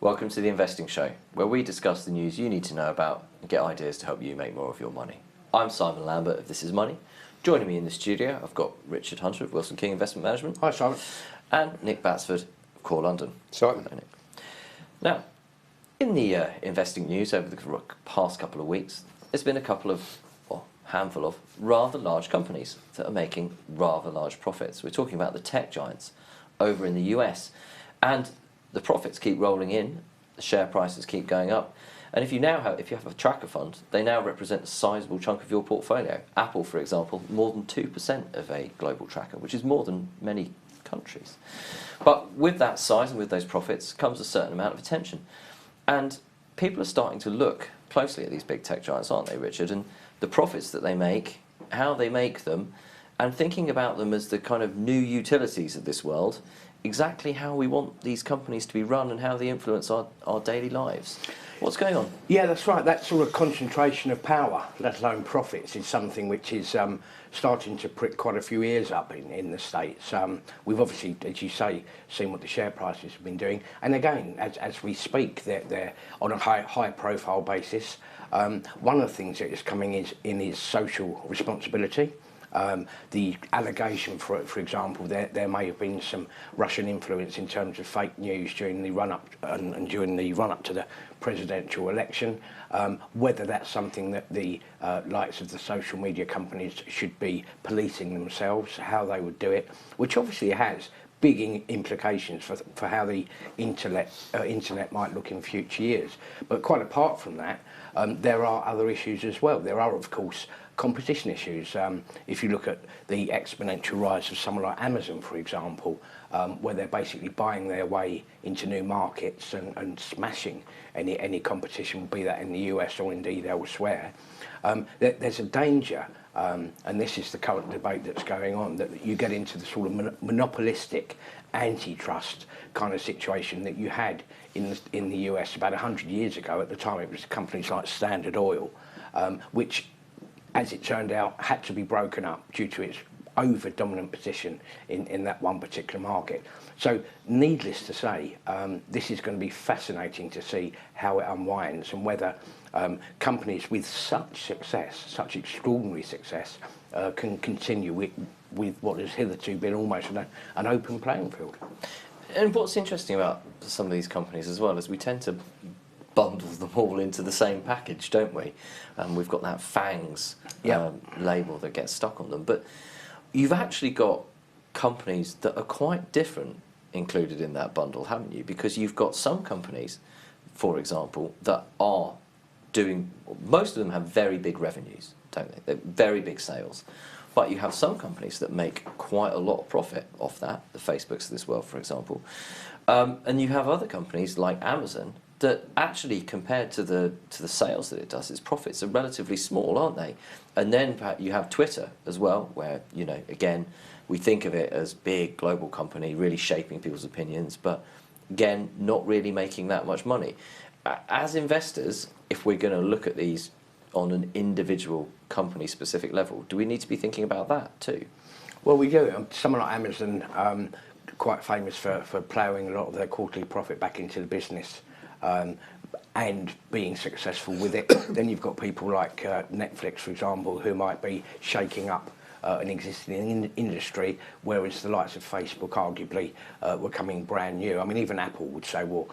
Welcome to the Investing Show, where we discuss the news you need to know about and get ideas to help you make more of your money. I'm Simon Lambert of This Is Money. Joining me in the studio, I've got Richard Hunter of Wilson King Investment Management. Hi, Simon. And Nick Batsford of Core London. Simon. Hello, Nick. Now, in the investing news over the past couple of weeks, there's been a handful of rather large companies that are making rather large profits. We're talking about the tech giants over in the US. And the profits keep rolling in, the share prices keep going up. And if you have a tracker fund, they now represent a sizable chunk of your portfolio. Apple, for example, more than 2% of a global tracker, which is more than many countries. But with that size and with those profits comes a certain amount of attention. And people are starting to look closely at these big tech giants, aren't they, Richard? And the profits that they make, how they make them, and thinking about them as the kind of new utilities of this world, exactly how we want these companies to be run and how they influence our daily lives. What's going on? Yeah, that's right. That sort of concentration of power, let alone profits, is something which is starting to prick quite a few ears up in the States. We've obviously, as you say, seen what the share prices have been doing. And again, as we speak, they're on a high profile basis. One of the things that is coming in is social responsibility. The allegation, for example, there may have been some Russian influence in terms of fake news during the run-up and during the run-up to the presidential election. Whether that's something that the likes of the social media companies should be policing themselves, how they would do it, which obviously has big implications for how the internet might look in future years. But quite apart from that, there are other issues as well. There are, of course, competition issues. If you look at the exponential rise of someone like Amazon, for example, where they're basically buying their way into new markets and smashing any competition, be that in the US or indeed elsewhere, there's a danger, and this is the current debate that's going on, that you get into the sort of monopolistic antitrust kind of situation that you had in the US about 100 years ago. At the time, it was companies like Standard Oil, which, as it turned out, had to be broken up due to its over-dominant position in that one particular market. So, needless to say, this is going to be fascinating to see how it unwinds and whether companies with such success, such extraordinary success, can continue with what has hitherto been almost an open playing field. And what's interesting about some of these companies as well is we tend to bundle them all into the same package, don't we? We've got that FANGs label that gets stuck on them. But you've actually got companies that are quite different included in that bundle, haven't you? Because you've got some companies, for example, that are doing, most of them have very big revenues, don't they? They're very big sales. But you have some companies that make quite a lot of profit off that, the Facebooks of this world, for example. And you have other companies like Amazon that actually, compared to the sales that it does, its profits are relatively small, aren't they? And then you have Twitter as well, where, again, we think of it as big global company, really shaping people's opinions, but again, not really making that much money. As investors, if we're going to look at these on an individual company-specific level, do we need to be thinking about that too? Well, we do. Someone like Amazon, quite famous for ploughing a lot of their quarterly profit back into the business, and being successful with it. Then you've got people like Netflix, for example, who might be shaking up an existing industry, whereas the likes of Facebook arguably were coming brand new. I mean, even Apple would say, well,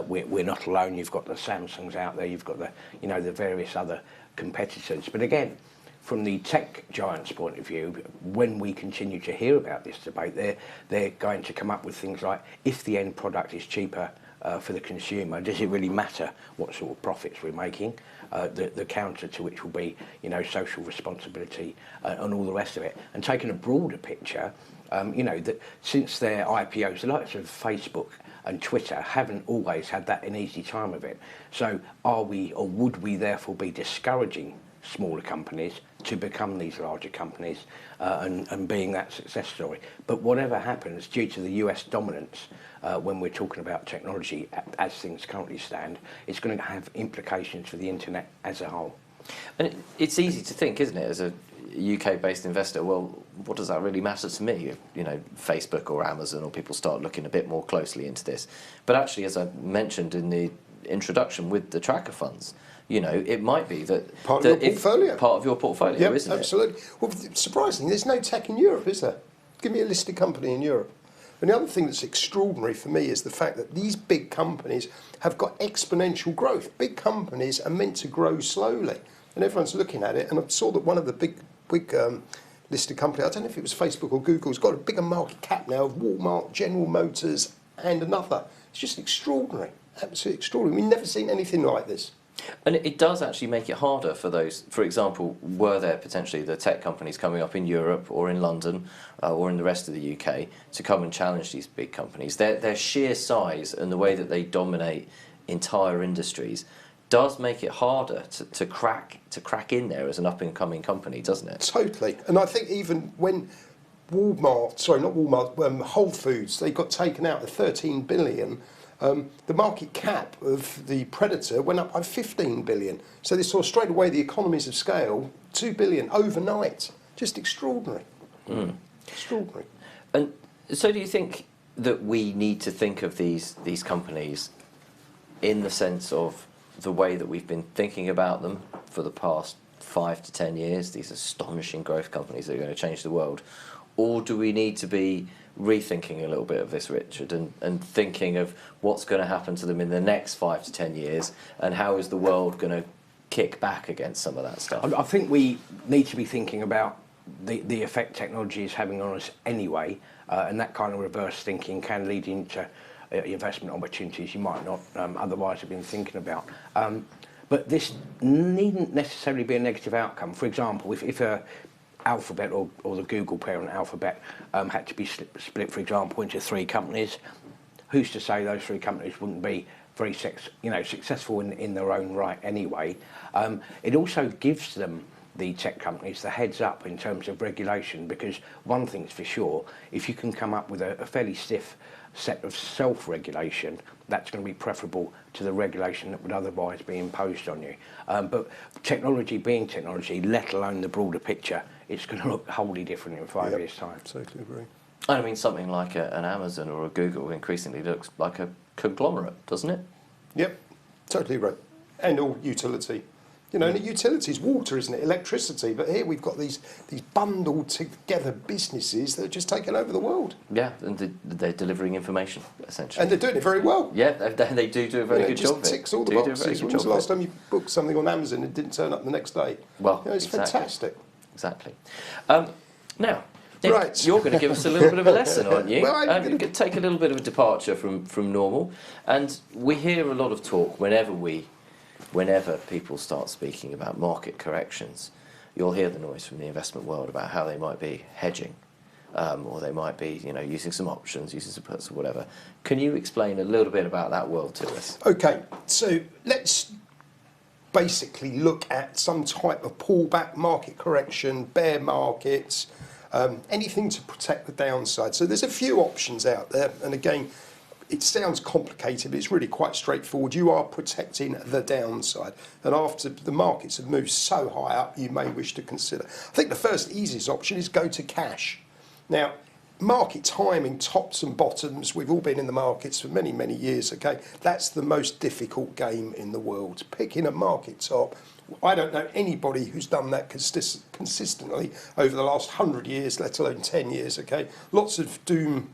we're not alone. You've got the Samsungs out there. You've got the various other competitors. But again, from the tech giants' point of view, when we continue to hear about this debate, they're going to come up with things like, if the end product is cheaper for the consumer, does it really matter what sort of profits we're making? The counter to which will be, social responsibility and all the rest of it. And taking a broader picture, that since their IPOs, the likes of Facebook and Twitter haven't always had that an easy time of it. So are we, or would we therefore be discouraging smaller companies to become these larger companies and being that success story? But whatever happens, due to the US dominance, when we're talking about technology as things currently stand, it's going to have implications for the internet as a whole. And it's easy to think, isn't it, UK-based investor, well, what does that really matter to me? You know, Facebook or Amazon or people start looking a bit more closely into this. But actually, as I mentioned in the introduction with the tracker funds, you know, it might be that part of your portfolio. Part of your portfolio, Yep, isn't absolutely. it? Well, surprisingly, there's no tech in Europe, is there? Give me a listed company in Europe. And the other thing that's extraordinary for me is the fact that these big companies have got exponential growth. Big companies are meant to grow slowly, and everyone's looking at it. And I saw that one of the big listed companies, I don't know if it was Facebook or Google, has got a bigger market cap now of Walmart, General Motors, and another. It's just extraordinary, absolutely extraordinary. We've never seen anything like this. And it does actually make it harder for those, for example, were there potentially the tech companies coming up in Europe or in London or in the rest of the UK to come and challenge these big companies, their sheer size and the way that they dominate entire industries does make it harder to crack in there as an up-and-coming company, doesn't it? Totally. And I think even when Whole Foods, they got taken out of 13 billion, the market cap of the Predator went up by 15 billion. So they saw straight away the economies of scale, 2 billion overnight. Just extraordinary. Extraordinary. And so do you think that we need to think of these companies in the sense of the way that we've been thinking about them for the past 5 to 10 years, these astonishing growth companies that are going to change the world? Or do we need to be rethinking a little bit of this, Richard, and thinking of what's going to happen to them in the next 5 to 10 years, and how is the world going to kick back against some of that stuff? I think we need to be thinking about the effect technology is having on us anyway, and that kind of reverse thinking can lead into investment opportunities you might not otherwise have been thinking about. But this needn't necessarily be a negative outcome. For example, if Alphabet or the Google parent Alphabet had to be split, for example, into 3 companies, who's to say those 3 companies wouldn't be very successful in their own right anyway? It also gives them, the tech companies, the heads up in terms of regulation, because one thing's for sure, if you can come up with a fairly stiff set of self-regulation, that's going to be preferable to the regulation that would otherwise be imposed on you. But technology being technology, let alone the broader picture, it's going to look wholly different in 5 years' time. Totally agree. I mean, something like an Amazon or a Google increasingly looks like a conglomerate, doesn't it? Yep, totally right. And all utility. You know, and the utility's water, isn't it? Electricity. But here we've got these bundled together businesses that are just taking over the world. Yeah, and they're delivering information, essentially. And they're doing it very well. Yeah, they do a very good job. It just ticks all the boxes. When was the last time you booked something on Amazon and it didn't turn up the next day? Well, it's fantastic. Exactly. Now, Nick, right. You're going to give us a little bit of a lesson, aren't you? Well, I'm going to take a little bit of a departure from normal. And we hear a lot of talk whenever people start speaking about market corrections. You'll hear the noise from the investment world about how they might be hedging, or they might be, using some options, using some puts or whatever. Can you explain a little bit about that world to us? Okay, so let's basically look at some type of pullback, market correction, bear markets, anything to protect the downside. So there's a few options out there, and again, it sounds complicated, but it's really quite straightforward. You are protecting the downside, and after the markets have moved so high up, you may wish to consider. I think the first easiest option is go to cash. Now, market timing, tops and bottoms, we've all been in the markets for many, many years, okay? That's the most difficult game in the world. Picking a market top, I don't know anybody who's done that consistently over the last 100 years, let alone 10 years, okay? Lots of doom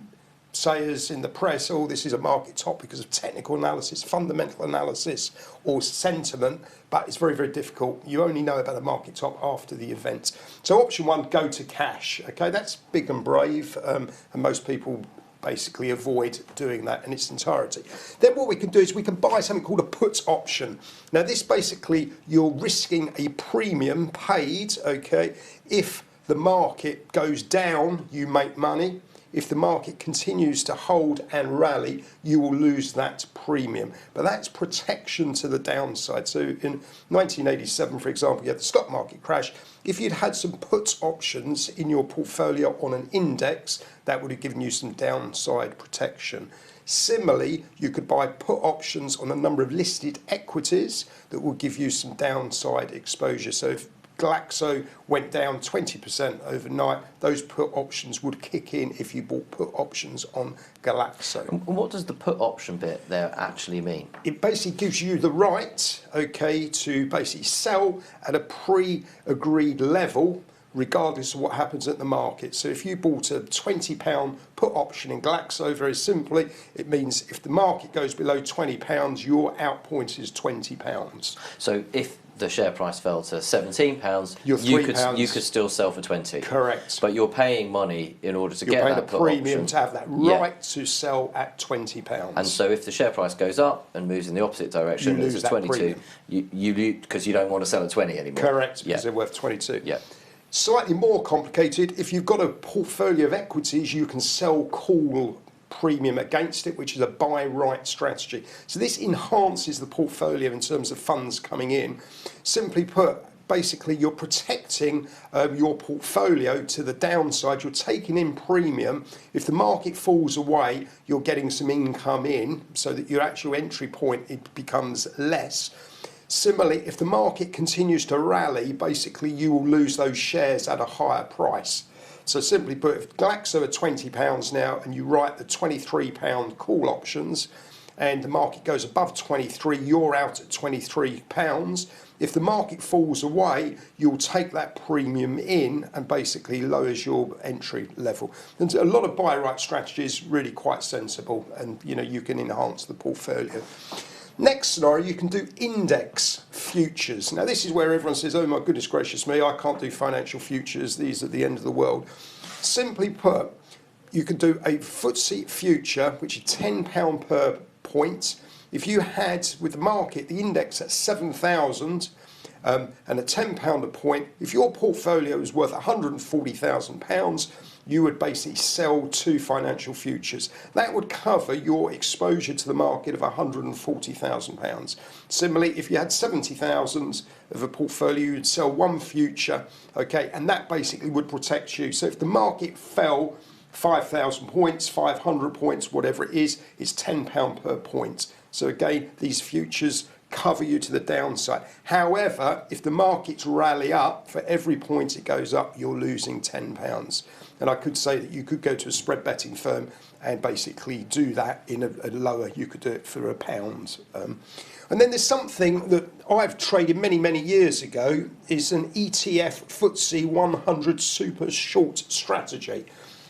sayers in the press, this is a market top because of technical analysis, fundamental analysis, or sentiment, but it's very, very difficult. You only know about a market top after the event. So option 1, go to cash. Okay, that's big and brave, and most people basically avoid doing that in its entirety. Then what we can do is we can buy something called a put option. Now this basically, you're risking a premium paid, okay? If the market goes down, you make money. If the market continues to hold and rally, you will lose that premium. But that's protection to the downside. So in 1987, for example, you had the stock market crash. If you'd had some put options in your portfolio on an index, that would have given you some downside protection. Similarly, you could buy put options on a number of listed equities that will give you some downside exposure. So if Glaxo went down 20% overnight, those put options would kick in if you bought put options on Glaxo. And what does the put option bit there actually mean? It basically gives you the right, okay, to basically sell at a pre-agreed level, regardless of what happens at the market. So if you bought a £20 put option in Glaxo, very simply, it means if the market goes below £20, your out point is £20. So if the share price fell to £17, You're you could still sell for 20. Correct. But you're paying money in order to get that You're paying a premium option. to have that right to sell at £20. And so if the share price goes up and moves in the opposite direction, You it's lose at that 22, premium. you lose because you don't want to sell at 20 anymore. Correct, Yeah. because they're worth 22. Yeah. Slightly more complicated, if you've got a portfolio of equities, you can sell call premium against it, which is a buy right strategy. So this enhances the portfolio in terms of funds coming in. Simply put, basically you're protecting your portfolio to the downside. You're taking in premium. If the market falls away, you're getting some income in so that your actual entry point, it becomes less. Similarly, if the market continues to rally, basically you will lose those shares at a higher price. So simply put, if Glaxo are £20 now and you write the £23 call options and the market goes above 23, you're out at £23. If the market falls away, you'll take that premium in and basically lowers your entry level. And a lot of buy right strategies really quite sensible, and you can enhance the portfolio. Next scenario, you can do index futures. Now this is where everyone says, oh my goodness gracious me, I can't do financial futures, these are the end of the world. Simply put, you can do a FTSE future, which is £10 per point. If you had, with the market, the index at 7,000 and at £10 a point, if your portfolio is worth £140,000, you would basically sell 2 financial futures. That would cover your exposure to the market of £140,000. Similarly, if you had 70,000 of a portfolio, you'd sell 1 future, okay, and that basically would protect you. So if the market fell 5,000 points, 500 points, whatever it is, it's £10 per point. So again, these futures cover you to the downside. However, if the markets rally up, for every point it goes up, you're losing £10. And I could say that you could go to a spread betting firm and basically do that in a lower, you could do it for £1. And then there's something that I've traded many, many years ago, is an ETF FTSE 100 super short strategy.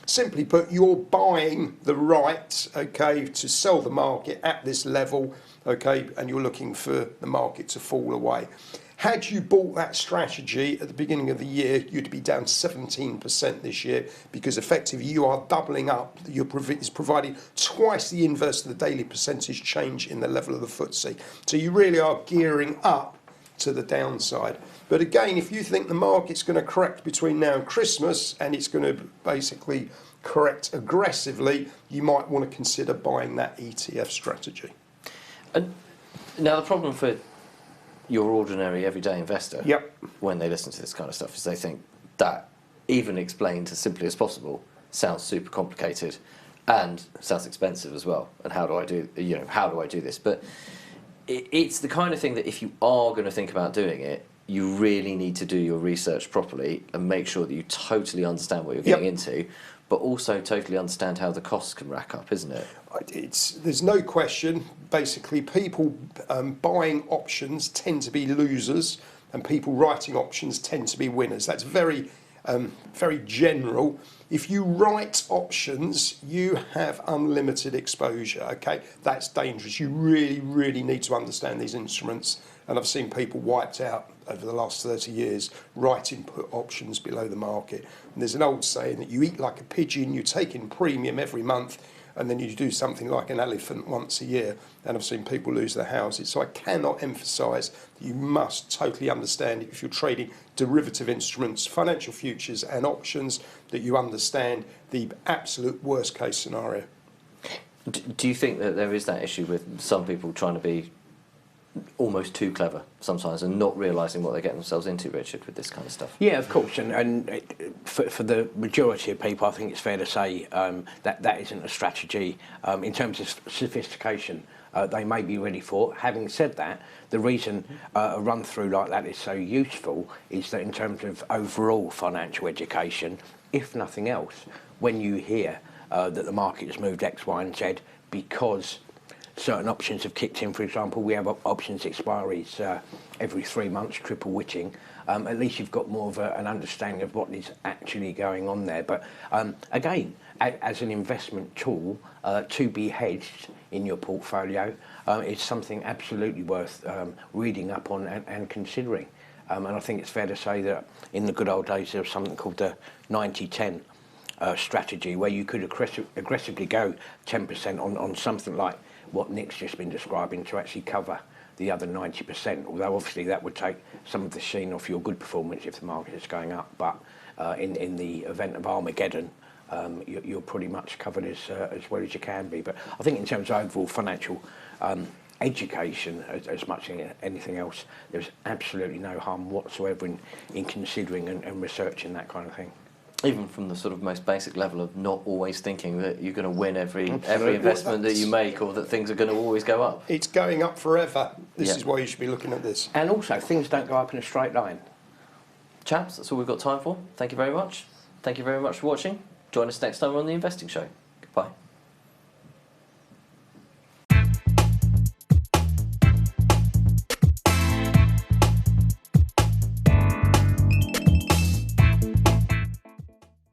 Simply put, you're buying the right, okay, to sell the market at this level, okay, and you're looking for the market to fall away. Had you bought that strategy at the beginning of the year, you'd be down 17% this year, because effectively you are doubling up. It's providing twice the inverse of the daily percentage change in the level of the FTSE. So you really are gearing up to the downside. But again, if you think the market's going to correct between now and Christmas and it's going to basically correct aggressively, you might want to consider buying that ETF strategy. And now the problem for your ordinary everyday investor, when they listen to this kind of stuff, is they think that, even explained as simply as possible, sounds super complicated and sounds expensive as well. And how do I do this? But it's the kind of thing that if you are going to think about doing it, you really need to do your research properly and make sure that you totally understand what you're getting into, but also totally understand how the costs can rack up, isn't it? There's no question. Basically, people buying options tend to be losers, and people writing options tend to be winners. That's very, very general. If you write options, you have unlimited exposure, okay? That's dangerous. You really, really need to understand these instruments. And I've seen people wiped out over the last 30 years writing put options below the market. And there's an old saying that you eat like a pigeon, you take in premium every month, and then you do something like an elephant once a year. And I've seen people lose their houses. So I cannot emphasise that you must totally understand, if you're trading derivative instruments, financial futures and options, that you understand the absolute worst case scenario. Do you think that there is that issue with some people trying to be almost too clever sometimes and not realising what they're getting themselves into, Richard, with this kind of stuff? Yeah, of course, and for the majority of people, I think it's fair to say that isn't a strategy in terms of sophistication. they may be ready for. Having said that, the reason a run through like that is so useful is that in terms of overall financial education, if nothing else, when you hear that the market has moved X, Y and Z because certain options have kicked in, for example, we have options expiries every 3 months, triple witching, at least you've got more of an understanding of what is actually going on there. But again, as an investment tool to be hedged in your portfolio is something absolutely worth reading up on and considering. And I think it's fair to say that in the good old days there was something called the 90-10 strategy, where you could aggressively go 10% on something like what Nick's just been describing to actually cover the other 90%, although obviously that would take some of the sheen off your good performance if the market is going up. But in the event of Armageddon, you're pretty much covered as well as you can be. But I think in terms of overall financial education, as much as anything else, there's absolutely no harm whatsoever in considering and researching that kind of thing. Even from the sort of most basic level of not always thinking that you're going to win every Absolutely. investment that you make, or that things are going to always go up. It's going up forever. This Yeah. is why you should be looking at this. And also, things don't go up in a straight line. Chaps, that's all we've got time for. Thank you very much. Thank you very much for watching. Join us next time on The Investing Show. Goodbye.